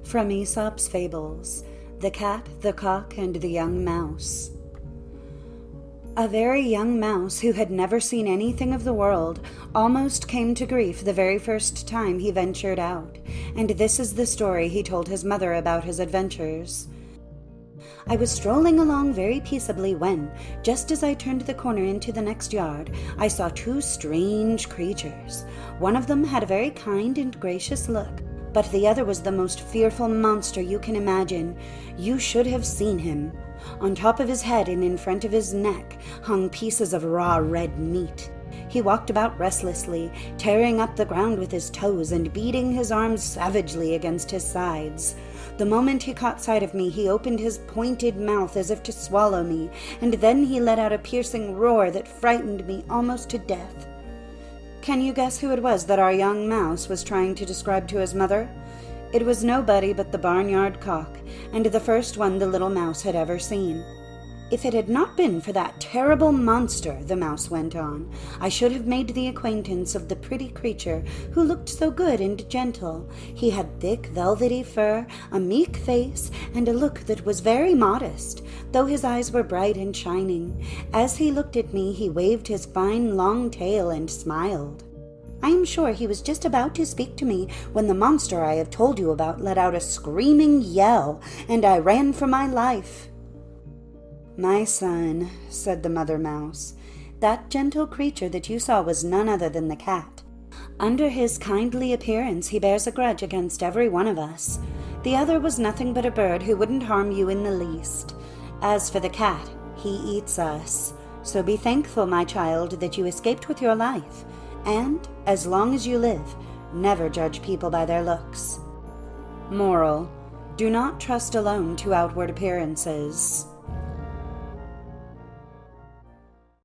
From Aesop's Fables, The Cat, the Cock, and the Young Mouse. A very young mouse who had never seen anything of the world almost came to grief the very first time he ventured out, and this is the story he told his mother about his adventures. I was strolling along very peaceably when, just as I turned the corner into the next yard, I saw two strange creatures. One of them had a very kind and gracious look, but the other was the most fearful monster you can imagine. You should have seen him. On top of his head and in front of his neck hung pieces of raw red meat. He walked about restlessly, tearing up the ground with his toes and beating his arms savagely against his sides. The moment he caught sight of me, he opened his pointed mouth as if to swallow me, and then he let out a piercing roar that frightened me almost to death. Can you guess who it was that our young mouse was trying to describe to his mother? It was nobody but the barnyard cock, and the first one the little mouse had ever seen. If it had not been for that terrible monster, the mouse went on, I should have made the acquaintance of the pretty creature who looked so good and gentle. He had thick, velvety fur, a meek face, and a look that was very modest, though his eyes were bright and shining. As he looked at me, he waved his fine long tail and smiled. I am sure he was just about to speak to me when the monster I have told you about let out a screaming yell, and I ran for my life. "My son," said the mother mouse, "that gentle creature that you saw was none other than the cat. Under his kindly appearance he bears a grudge against every one of us. The other was nothing but a bird who wouldn't harm you in the least. As for the cat, he eats us. So be thankful, my child, that you escaped with your life, and, as long as you live, never judge people by their looks." Moral: do not trust alone to outward appearances.